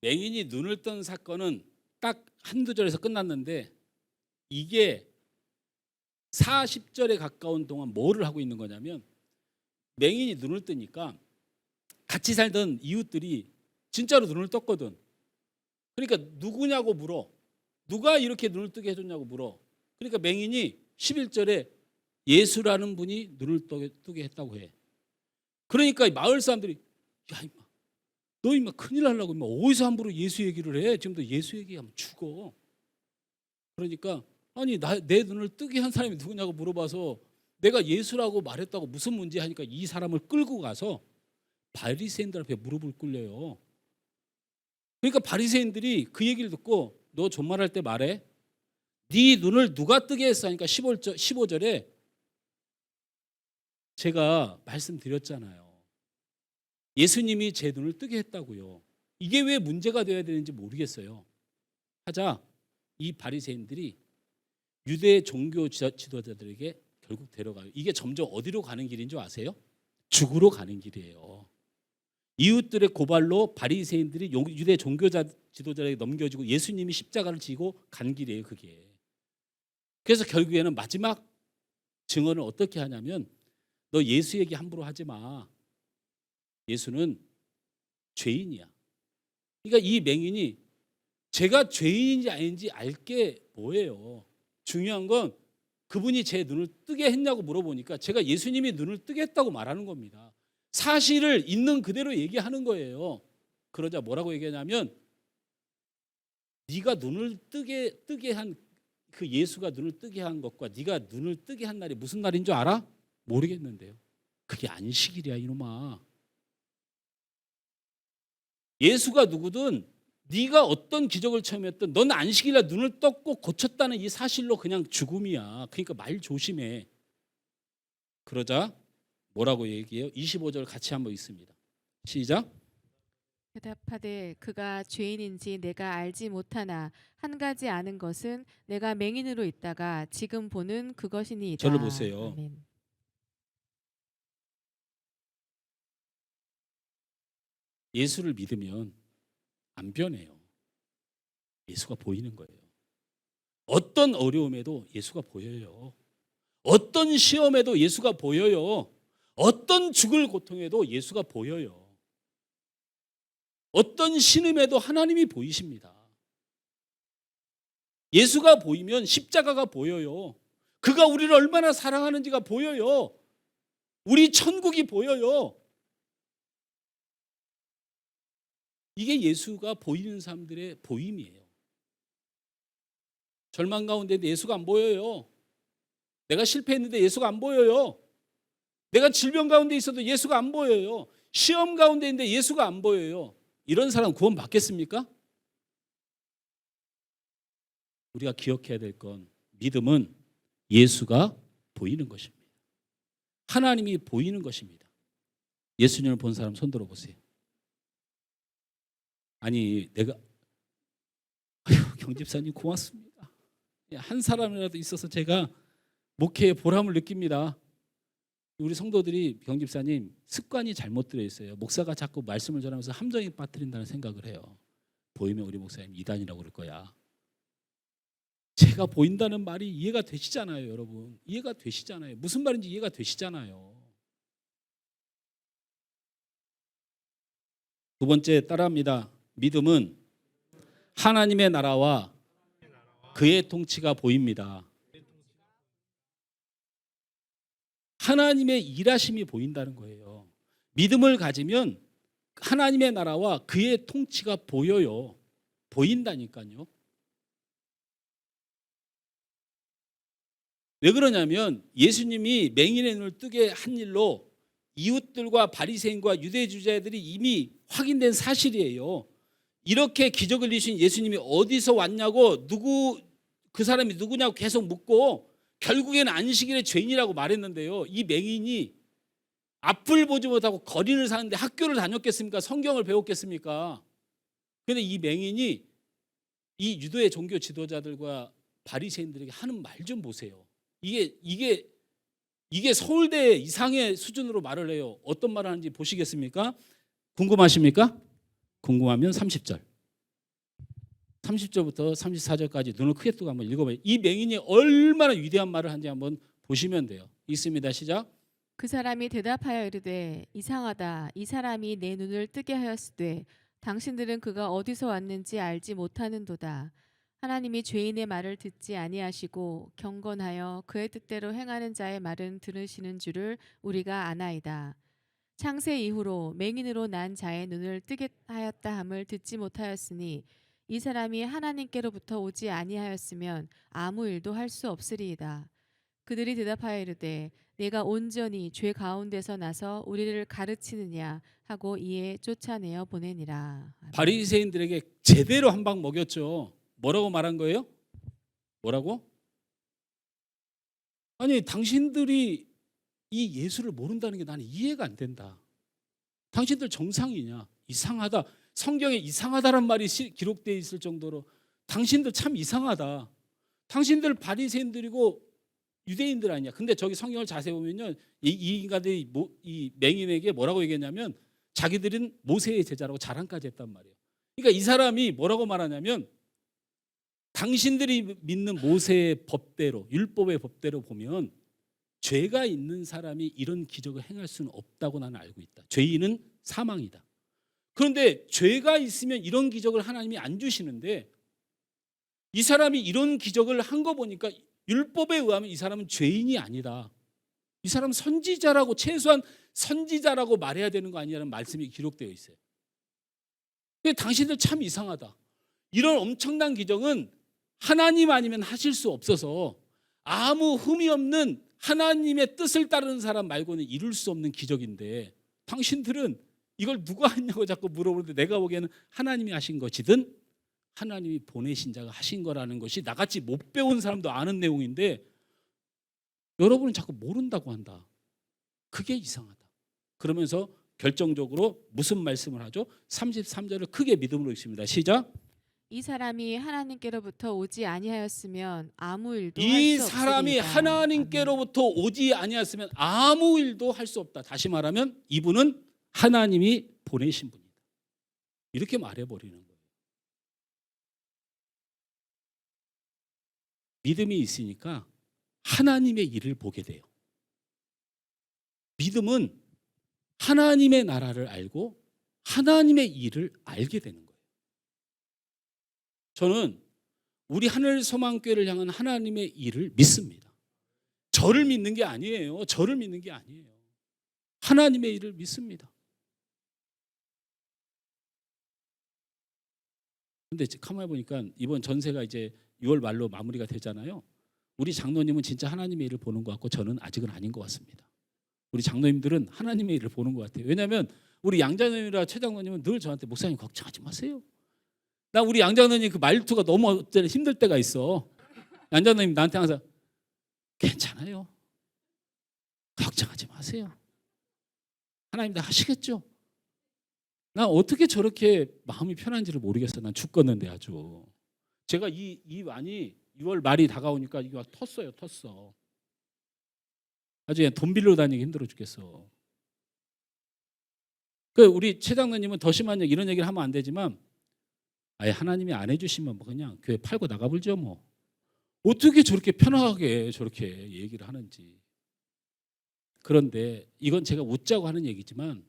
맹인이 눈을 뜬 사건은 딱 한두 절에서 끝났는데 이게 40절에 가까운 동안 뭐를 하고 있는 거냐면 맹인이 눈을 뜨니까 같이 살던 이웃들이 진짜로 눈을 떴거든. 그러니까 누구냐고 물어. 누가 이렇게 눈을 뜨게 해줬냐고 물어. 그러니까 맹인이 11절에 예수라는 분이 눈을 뜨게 했다고 해. 그러니까 마을 사람들이 야 임마 너 임마 큰일 나려고 임마 어디서 함부로 예수 얘기를 해. 지금도 예수 얘기하면 죽어. 그러니까 아니 내 눈을 뜨게 한 사람이 누구냐고 물어봐서 내가 예수라고 말했다고 무슨 문제 하니까 이 사람을 끌고 가서 바리새인들 앞에 무릎을 꿇려요. 그러니까 바리새인들이 그 얘기를 듣고 너 존말할 때 말해. 네 눈을 누가 뜨게 했어? 하니까 15절에 제가 말씀드렸잖아요. 예수님이 제 눈을 뜨게 했다고요. 이게 왜 문제가 되어야 되는지 모르겠어요. 하자 이 바리새인들이 유대 종교 지도자들에게 결국 데려가요. 이게 점점 어디로 가는 길인 줄 아세요? 죽으로 가는 길이에요. 이웃들의 고발로 바리새인들이 유대 종교 지도자에게 넘겨지고 예수님이 십자가를 지고 간 길이에요. 그게. 그래서 결국에는 마지막 증언을 어떻게 하냐면 너 예수 얘기 함부로 하지 마. 예수는 죄인이야. 그러니까 이 맹인이 제가 죄인인지 아닌지 알 게 뭐예요. 중요한 건 그분이 제 눈을 뜨게 했냐고 물어보니까 제가 예수님이 눈을 뜨게 했다고 말하는 겁니다. 사실을 있는 그대로 얘기하는 거예요. 그러자 뭐라고 얘기하냐면 네가 눈을 뜨게 한 그 예수가 눈을 뜨게 한 것과 네가 눈을 뜨게 한 날이 무슨 날인 줄 알아? 모르겠는데요. 그게 안식일이야 이놈아. 예수가 누구든 네가 어떤 기적을 체험했든 넌 안식일날 눈을 떴고 고쳤다는 이 사실로 그냥 죽음이야. 그러니까 말 조심해. 그러자 뭐라고 얘기해요? 25절 같이 한번 읽습니다. 시작. 대답하되 그가 죄인인지 내가 알지 못하나 한 가지 아는 것은 내가 맹인으로 있다가 지금 보는 그것이니이다. 저를 보세요. 아멘. 예수를 믿으면 안 변해요. 예수가 보이는 거예요. 어떤 어려움에도 예수가 보여요. 어떤 시험에도 예수가 보여요. 어떤 죽을 고통에도 예수가 보여요. 어떤 신음에도 하나님이 보이십니다. 예수가 보이면 십자가가 보여요. 그가 우리를 얼마나 사랑하는지가 보여요. 우리 천국이 보여요. 이게 예수가 보이는 사람들의 보임이에요. 절망 가운데 예수가 안 보여요. 내가 실패했는데 예수가 안 보여요. 내가 질병 가운데 있어도 예수가 안 보여요. 시험 가운데 있는데 예수가 안 보여요. 이런 사람 구원 받겠습니까? 우리가 기억해야 될 건 믿음은 예수가 보이는 것입니다. 하나님이 보이는 것입니다. 예수님을 본 사람 손 들어보세요. 아니 내가 경집사님 고맙습니다. 한 사람이라도 있어서 제가 목회의 보람을 느낍니다. 우리 성도들이 경집사님 습관이 잘못 들어 있어요. 목사가 자꾸 말씀을 전하면서 함정에 빠뜨린다는 생각을 해요. 보이면 우리 목사님 이단이라고 그럴 거야. 제가 보인다는 말이 이해가 되시잖아요, 여러분. 이해가 되시잖아요. 무슨 말인지 이해가 되시잖아요. 두 번째 따라합니다. 믿음은 하나님의 나라와 그의 통치가 보입니다. 하나님의 일하심이 보인다는 거예요. 믿음을 가지면 하나님의 나라와 그의 통치가 보여요. 보인다니까요. 왜 그러냐면 예수님이 맹인의 눈을 뜨게 한 일로 이웃들과 바리새인과 유대주자들이 이미 확인된 사실이에요. 이렇게 기적을 이루신 예수님이 어디서 왔냐고 그 사람이 누구냐고 계속 묻고 결국에는 안식일의 죄인이라고 말했는데요. 이 맹인이 앞을 보지 못하고 거리를 사는데 학교를 다녔겠습니까? 성경을 배웠겠습니까? 그런데 이 맹인이 이 유대의 종교 지도자들과 바리새인들에게 하는 말 좀 보세요. 이게 서울대 이상의 수준으로 말을 해요. 어떤 말을 하는지 보시겠습니까? 궁금하십니까? 궁금하면 30절. 30절부터 34절까지 눈을 크게 뜨고 한번 읽어봐요. 이 맹인이 얼마나 위대한 말을 하는지 한번 보시면 돼요. 읽습니다. 시작. 그 사람이 대답하여 이르되 이상하다. 이 사람이 내 눈을 뜨게 하였으되 당신들은 그가 어디서 왔는지 알지 못하는도다. 하나님이 죄인의 말을 듣지 아니하시고 경건하여 그의 뜻대로 행하는 자의 말은 들으시는 줄을 우리가 아나이다. 창세 이후로 맹인으로 난 자의 눈을 뜨게 하였다 함을 듣지 못하였으니 이 사람이 하나님께로부터 오지 아니하였으면 아무 일도 할 수 없으리이다. 그들이 대답하여 이르되 내가 온전히 죄 가운데서 나서 우리를 가르치느냐 하고 이에 쫓아내어 보내니라. 아멘. 바리새인들에게 제대로 한 방 먹였죠. 뭐라고 말한 거예요? 뭐라고? 아니 당신들이 이 예수를 모른다는 게 나는 이해가 안 된다. 당신들 정상이냐? 이상하다. 성경에 이상하다란 말이 기록되어 있을 정도로 당신들 참 이상하다. 당신들 바리새인들이고 유대인들 아니냐. 근데 저기 성경을 자세히 보면요, 이 인간들이 이 맹인에게 뭐라고 얘기했냐면 자기들은 모세의 제자라고 자랑까지 했단 말이에요. 그러니까 이 사람이 뭐라고 말하냐면 당신들이 믿는 모세의 법대로, 율법의 법대로 보면 죄가 있는 사람이 이런 기적을 행할 수는 없다고 나는 알고 있다. 죄인은 사망이다. 그런데 죄가 있으면 이런 기적을 하나님이 안 주시는데 이 사람이 이런 기적을 한 거 보니까 율법에 의하면 이 사람은 죄인이 아니다. 이 사람은 선지자라고, 최소한 선지자라고 말해야 되는 거 아니냐는 말씀이 기록되어 있어요. 근데 당신들 참 이상하다. 이런 엄청난 기적은 하나님 아니면 하실 수 없어서 아무 흠이 없는 하나님의 뜻을 따르는 사람 말고는 이룰 수 없는 기적인데 당신들은 이걸 누가 했냐고 자꾸 물어보는데 내가 보기에는 하나님이 하신 것이든 하나님이 보내신 자가 하신 거라는 것이 나같이 못 배운 사람도 아는 내용인데 여러분은 자꾸 모른다고 한다. 그게 이상하다. 그러면서 결정적으로 무슨 말씀을 하죠? 33절을 크게 믿음으로 읽습니다. 시작. 이 사람이 하나님께로부터 오지 아니하였으면 아무 일도 할 이 수 사람이 없으리이다. 하나님께로부터 오지 아니하였으면 아무 일도 할 수 없다. 다시 말하면 이분은 하나님이 보내신 분이다. 이렇게 말해버리는 거예요. 믿음이 있으니까 하나님의 일을 보게 돼요. 믿음은 하나님의 나라를 알고 하나님의 일을 알게 되는 거예요. 저는 우리 하늘소망교회를 향한 하나님의 일을 믿습니다. 저를 믿는 게 아니에요. 저를 믿는 게 아니에요. 하나님의 일을 믿습니다. 근데 가만히 보니까 이번 전세가 이제 6월 말로 마무리가 되잖아요. 우리 장로님은 진짜 하나님의 일을 보는 것 같고 저는 아직은 아닌 것 같습니다. 우리 장로님들은 하나님의 일을 보는 것 같아요. 왜냐하면 우리 양장로님이랑 최장로님은 늘 저한테 목사님 걱정하지 마세요. 나 우리 양장로님 그 말투가 너무 힘들 때가 있어. 양장로님 나한테 항상 괜찮아요. 걱정하지 마세요. 하나님 다 하시겠죠. 나 어떻게 저렇게 마음이 편한지를 모르겠어. 난 죽겠는데 아주. 제가 이 안이 6월 말이 다가오니까 이게 막 텄어. 아주 그냥 돈 빌려 다니기 힘들어 죽겠어. 그 우리 최장로님은 더 심한 얘기, 이런 얘기를 하면 안 되지만 아예 하나님이 안 해주시면 뭐 그냥 교회 팔고 나가불죠 뭐. 어떻게 저렇게 편하게 저렇게 얘기를 하는지. 그런데 이건 제가 웃자고 하는 얘기지만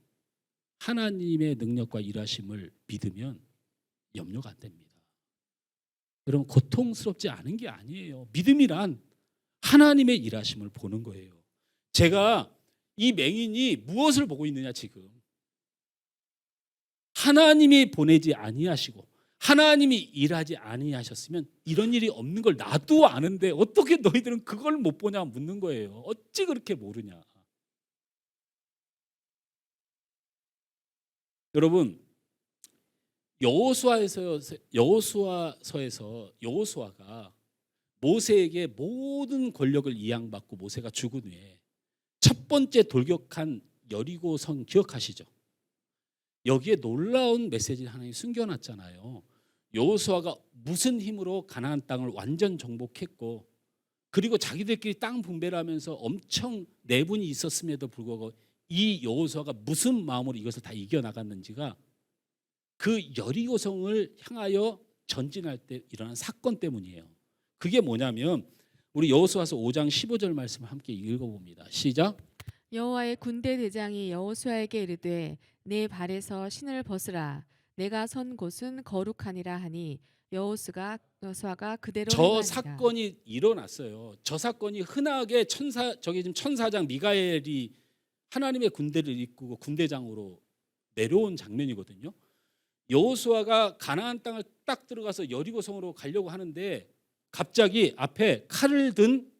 하나님의 능력과 일하심을 믿으면 염려가 안 됩니다. 여러분 고통스럽지 않은 게 아니에요. 믿음이란 하나님의 일하심을 보는 거예요. 제가 이 맹인이 무엇을 보고 있느냐 지금. 하나님이 보내지 아니하시고 하나님이 일하지 아니하셨으면 이런 일이 없는 걸 나도 아는데 어떻게 너희들은 그걸 못 보냐 묻는 거예요. 어찌 그렇게 모르냐. 여러분 여호수아서에서 여호수아가 모세에게 모든 권력을 이양받고 모세가 죽은 후에 첫 번째 돌격한 여리고성 기억하시죠? 여기에 놀라운 메시지를 하나님이 숨겨놨잖아요. 여호수아가 무슨 힘으로 가나안 땅을 완전 정복했고 그리고 자기들끼리 땅 분배를 하면서 엄청 내분이 있었음에도 불구하고 이 여호수아가 무슨 마음으로 이것을 다 이겨나갔는지가 그 여리고성을 향하여 전진할 때 일어난 사건 때문이에요. 그게 뭐냐면 우리 여호수아서 5장 15절 말씀을 함께 읽어봅니다. 시작. 여호와의 군대 대장이 여호수아에게 이르되 내 발에서 신을 벗으라. 내가 선 곳은 거룩하니라 하니 여호수아가 그대로 저 행하니라. 사건이 일어났어요. 저 사건이 흔하게 지금 천사장 미가엘이 하나님의 군대를 이끌고 군대장으로 내려온 장면이거든요. 여호수아가 가나안 땅을 딱 들어가서 여리고성으로 가려고 하는데 갑자기 앞에 칼을 든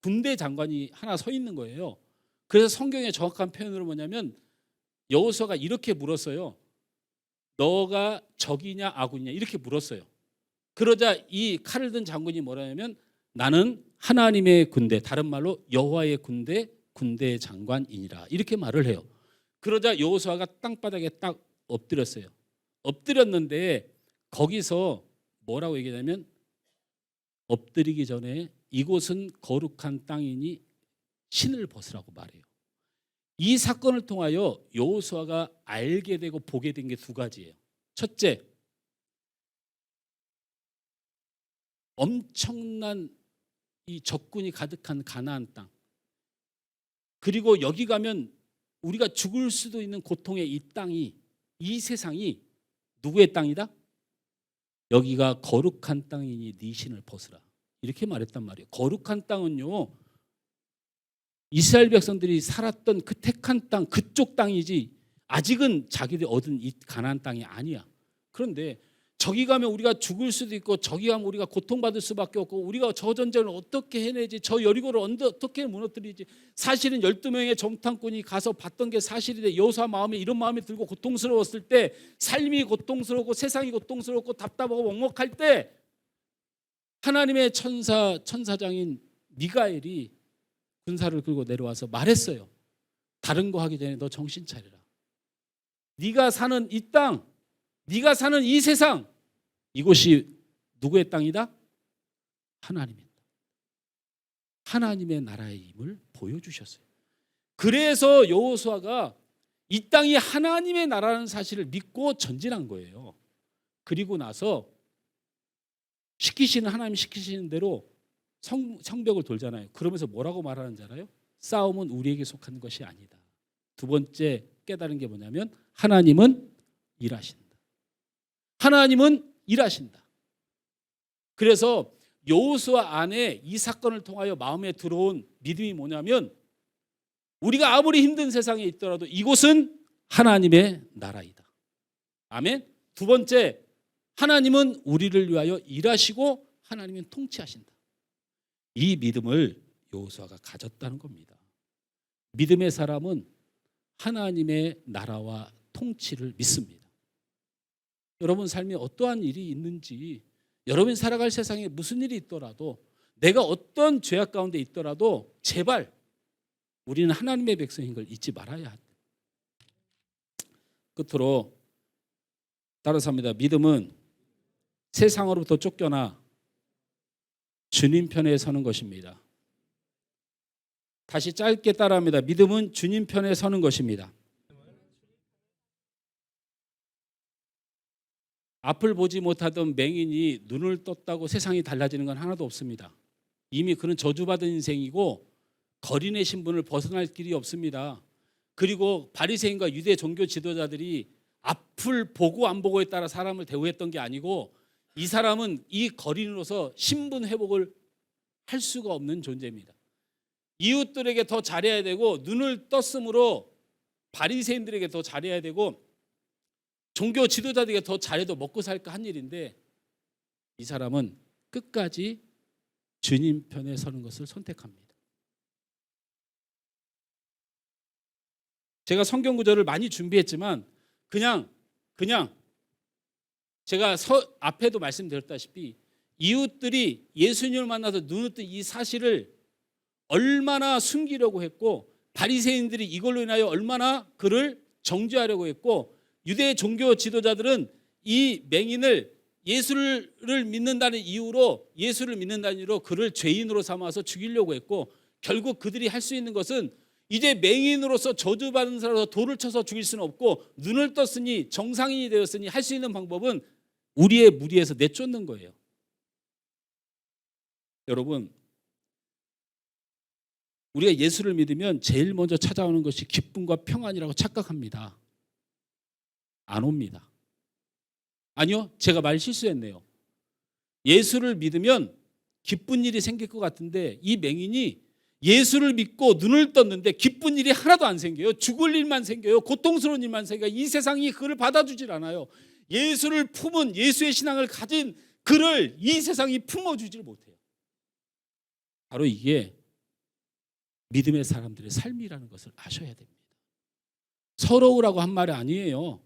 군대 장관이 하나 서 있는 거예요. 그래서 성경의 정확한 표현으로 뭐냐면 여호수아가 이렇게 물었어요. 너가 적이냐 아군이냐 이렇게 물었어요. 그러자 이 칼을 든 장군이 뭐라냐면 나는 하나님의 군대, 다른 말로 여호와의 군대 장관이니라 이렇게 말을 해요. 그러자 여호수아가 땅바닥에 딱 엎드렸어요. 엎드렸는데 거기서 뭐라고 얘기하냐면 엎드리기 전에 이곳은 거룩한 땅이니 신을 벗으라고 말해요. 이 사건을 통하여 여호수아가 알게 되고 보게 된 게 두 가지예요. 첫째, 엄청난 이 적군이 가득한 가나안 땅, 그리고 여기 가면 우리가 죽을 수도 있는 고통의 이 땅이, 이 세상이 누구의 땅이다? 여기가 거룩한 땅이니 네 신을 벗으라 이렇게 말했단 말이에요. 거룩한 땅은요 이스라엘 백성들이 살았던 그 택한 땅, 그쪽 땅이지 아직은 자기들이 얻은 이 가나안 땅이 아니야. 그런데 저기 가면 우리가 죽을 수도 있고 저기 가면 우리가 고통받을 수밖에 없고 우리가 저 전쟁을 어떻게 해내지, 저 여리고를 어떻게 무너뜨리지. 사실은 12명의 정탐꾼이 가서 봤던 게 사실인데 여호수아 마음에 이런 마음이 들고 고통스러웠을 때, 삶이 고통스럽고 세상이 고통스럽고 답답하고 먹먹할 때 하나님의 천사장인 미가엘이 군사를 끌고 내려와서 말했어요. 다른 거 하기 전에 너 정신 차려라. 네가 사는 이 땅, 네가 사는 이 세상, 이곳이 누구의 땅이다? 하나님의 땅. 하나님의 나라의 힘을 보여주셨어요. 그래서 여호수아가 이 땅이 하나님의 나라라는 사실을 믿고 전진한 거예요. 그리고 나서 하나님 시키시는 대로 성벽을 돌잖아요. 그러면서 뭐라고 말하는 줄 알아요? 싸움은 우리에게 속한 것이 아니다. 두 번째 깨달은 게 뭐냐면 하나님은 일하신다. 하나님은 일하신다. 그래서 여호수아 안에 이 사건을 통하여 마음에 들어온 믿음이 뭐냐면 우리가 아무리 힘든 세상에 있더라도 이곳은 하나님의 나라이다. 아멘. 두 번째, 하나님은 우리를 위하여 일하시고 하나님은 통치하신다. 이 믿음을 여호수아가 가졌다는 겁니다. 믿음의 사람은 하나님의 나라와 통치를 믿습니다. 여러분 삶에 어떠한 일이 있는지, 여러분이 살아갈 세상에 무슨 일이 있더라도, 내가 어떤 죄악 가운데 있더라도 제발 우리는 하나님의 백성인 걸 잊지 말아야 합니다. 끝으로 따라서 합니다. 믿음은 세상으로부터 쫓겨나 주님 편에 서는 것입니다. 다시 짧게 따라합니다. 믿음은 주님 편에 서는 것입니다. 앞을 보지 못하던 맹인이 눈을 떴다고 세상이 달라지는 건 하나도 없습니다. 이미 그는 저주받은 인생이고 거린의 신분을 벗어날 길이 없습니다. 그리고 바리새인과 유대 종교 지도자들이 앞을 보고 안 보고에 따라 사람을 대우했던 게 아니고 이 사람은 이 거린으로서 신분 회복을 할 수가 없는 존재입니다. 이웃들에게 더 잘해야 되고 눈을 떴으므로 바리새인들에게 더 잘해야 되고 종교 지도자들에게 더 잘해도 먹고 살까 한 일인데 이 사람은 끝까지 주님 편에 서는 것을 선택합니다. 제가 성경 구절을 많이 준비했지만 그냥 제가 앞에도 말씀드렸다시피 이웃들이 예수님을 만나서 눈을 뜬 이 사실을 얼마나 숨기려고 했고 바리새인들이 이걸로 인하여 얼마나 그를 정죄하려고 했고 유대 종교 지도자들은 이 맹인을 예수를 믿는다는 이유로 그를 죄인으로 삼아서 죽이려고 했고 결국 그들이 할 수 있는 것은 이제 맹인으로서 저주받은 사람으로서 돌을 쳐서 죽일 수는 없고 눈을 떴으니 정상인이 되었으니 할 수 있는 방법은 우리의 무리에서 내쫓는 거예요. 여러분, 우리가 예수를 믿으면 제일 먼저 찾아오는 것이 기쁨과 평안이라고 착각합니다. 안 옵니다. 아니요, 제가 말 실수했네요. 예수를 믿으면 기쁜 일이 생길 것 같은데 이 맹인이 예수를 믿고 눈을 떴는데 기쁜 일이 하나도 안 생겨요. 죽을 일만 생겨요. 고통스러운 일만 생겨요. 이 세상이 그를 받아주질 않아요. 예수를 품은, 예수의 신앙을 가진 그를 이 세상이 품어주질 못해요. 바로 이게 믿음의 사람들의 삶이라는 것을 아셔야 됩니다. 서러우라고 한 말이 아니에요.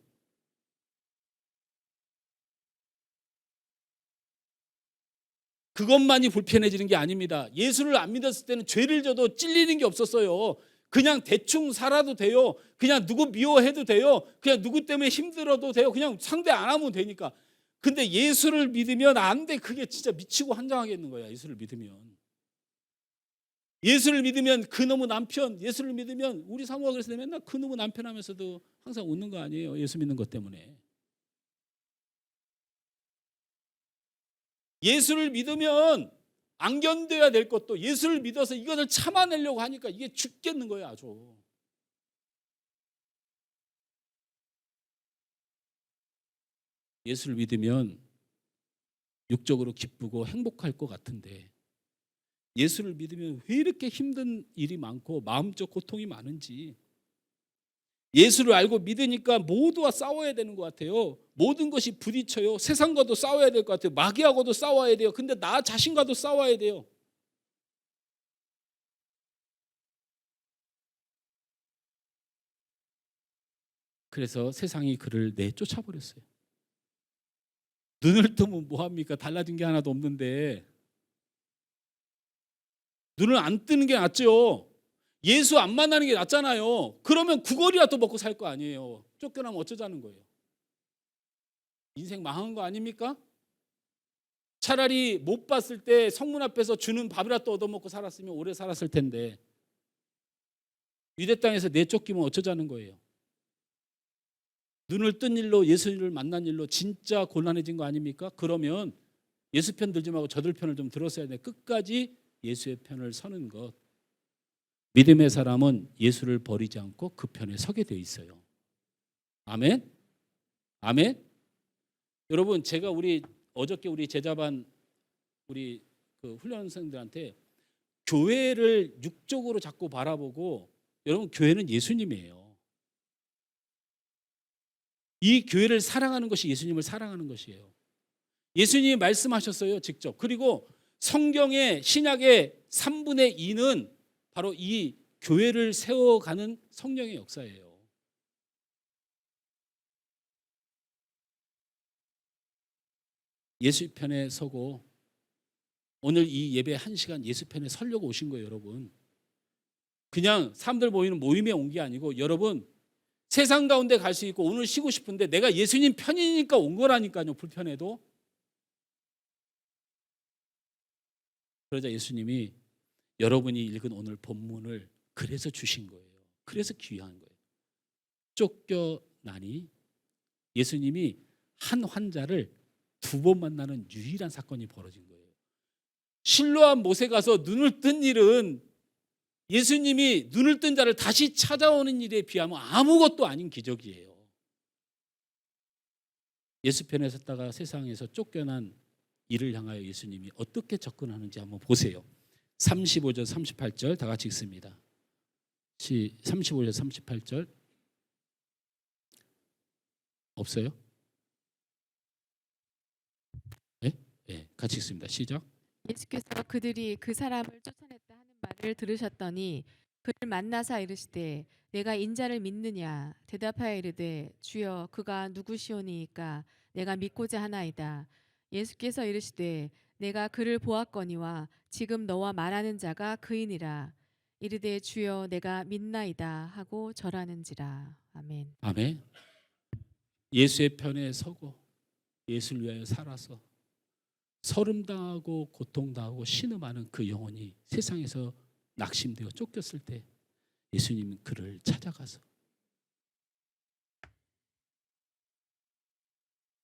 그것만이 불편해지는 게 아닙니다. 예수를 안 믿었을 때는 죄를 져도 찔리는 게 없었어요. 그냥 대충 살아도 돼요. 그냥 누구 미워해도 돼요. 그냥 누구 때문에 힘들어도 돼요. 그냥 상대 안 하면 되니까. 근데 예수를 믿으면 안 돼. 그게 진짜 미치고 환장하겠는 거야. 예수를 믿으면. 예수를 믿으면 그놈의 남편, 예수를 믿으면 우리 사모가 그래서 맨날 그놈의 남편 하면서도 항상 웃는 거 아니에요. 예수 믿는 것 때문에. 예수를 믿으면 안 견뎌야 될 것도 예수를 믿어서 이것을 참아내려고 하니까 이게 죽겠는 거예요. 아주. 예수를 믿으면 육적으로 기쁘고 행복할 것 같은데 예수를 믿으면 왜 이렇게 힘든 일이 많고 마음적 고통이 많은지, 예수를 알고 믿으니까 모두와 싸워야 되는 것 같아요. 모든 것이 부딪혀요. 세상과도 싸워야 될 것 같아요. 마귀하고도 싸워야 돼요. 근데 나 자신과도 싸워야 돼요. 그래서 세상이 그를 내쫓아버렸어요. 눈을 뜨면 뭐합니까? 달라진 게 하나도 없는데 눈을 안 뜨는 게 낫죠. 예수 안 만나는 게 낫잖아요. 그러면 구걸이라도 먹고 살 거 아니에요. 쫓겨나면 어쩌자는 거예요. 인생 망한 거 아닙니까? 차라리 못 봤을 때 성문 앞에서 주는 밥이라도 얻어먹고 살았으면 오래 살았을 텐데 유대 땅에서 내쫓기면 어쩌자는 거예요. 눈을 뜬 일로 예수를 만난 일로 진짜 곤란해진 거 아닙니까? 그러면 예수 편 들지 말고 저들 편을 좀 들었어야 돼. 끝까지 예수의 편을 서는 것. 믿음의 사람은 예수를 버리지 않고 그 편에 서게 돼 있어요. 아멘? 아멘? 여러분, 제가 어저께 우리 제자반 우리 그 훈련생들한테 교회를 육적으로 자꾸 바라보고, 여러분 교회는 예수님이에요. 이 교회를 사랑하는 것이 예수님을 사랑하는 것이에요. 예수님이 말씀하셨어요, 직접. 그리고 성경의 신약의 3분의 2는 바로 이 교회를 세워가는 성령의 역사예요. 예수 편에 서고, 오늘 이 예배 1시간 예수 편에 서려고 오신 거예요, 여러분. 그냥 사람들 모이는 모임에 온 게 아니고, 여러분 세상 가운데 갈 수 있고 오늘 쉬고 싶은데 내가 예수님 편이니까 온 거라니까요. 불편해도. 그러자 예수님이 여러분이 읽은 오늘 본문을 그래서 주신 거예요. 그래서 귀한 거예요. 쫓겨나니 예수님이 한 환자를 2번 만나는 유일한 사건이 벌어진 거예요. 실로암 못에 가서 눈을 뜬 일은 예수님이 눈을 뜬 자를 다시 찾아오는 일에 비하면 아무것도 아닌 기적이에요. 예수 편에 섰다가 세상에서 쫓겨난 이를 향하여 예수님이 어떻게 접근하는지 한번 보세요. 35절 38절 다 같이 읽습니다. 35절 38절 없어요? 네? 네, 같이 읽습니다. 시작. 예수께서 그들이 그 사람을 쫓아냈다 하는 말을 들으셨더니 그를 만나사 이르시되 내가 인자를 믿느냐? 대답하여 이르되 주여 그가 누구시오니이까 내가 믿고자 하나이다. 예수께서 이르시되 내가 그를 보았거니와 지금 너와 말하는 자가 그이니라. 이르되 주여 내가 믿나이다 하고 절하는지라. 아멘. 아멘. 예수의 편에 서고 예수를 위하여 살아서 서름당하고 고통당하고 신음하는 그 영혼이 세상에서 낙심되어 쫓겼을 때 예수님은 그를 찾아가서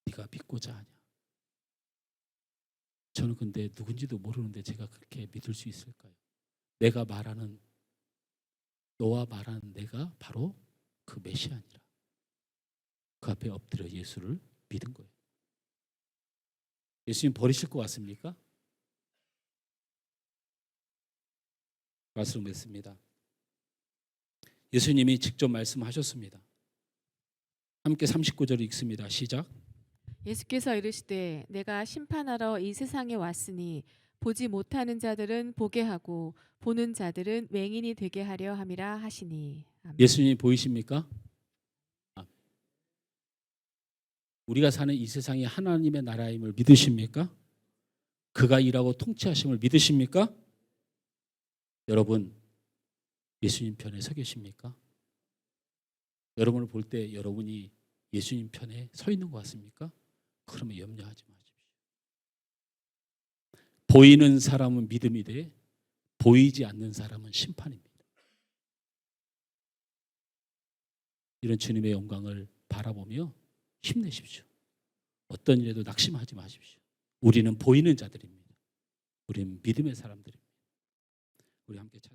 네가 믿고자 하냐? 저는 근데 누군지도 모르는데 제가 그렇게 믿을 수 있을까요? 너와 말하는 내가 바로 그 메시아니라. 그 앞에 엎드려 예수를 믿은 거예요. 예수님 버리실 것 같습니까? 말씀을 맺습니다. 예수님이 직접 말씀하셨습니다. 함께 39절 읽습니다. 시작. 예수께서 이르시되 내가 심판하러 이 세상에 왔으니 보지 못하는 자들은 보게 하고 보는 자들은 맹인이 되게 하려 함이라 하시니. 아멘. 예수님이 보이십니까? 우리가 사는 이 세상이 하나님의 나라임을 믿으십니까? 그가 일하고 통치하심을 믿으십니까? 여러분, 예수님 편에 서 계십니까? 여러분을 볼 때 여러분이 예수님 편에 서 있는 것 같습니까? 그러면 염려하지 마십시오. 보이는 사람은 믿음이 돼, 보이지 않는 사람은 심판입니다. 이런 주님의 영광을 바라보며 힘내십시오. 어떤 일에도 낙심하지 마십시오. 우리는 보이는 자들입니다. 우리는 믿음의 사람들입니다. 우리 함께 찬양.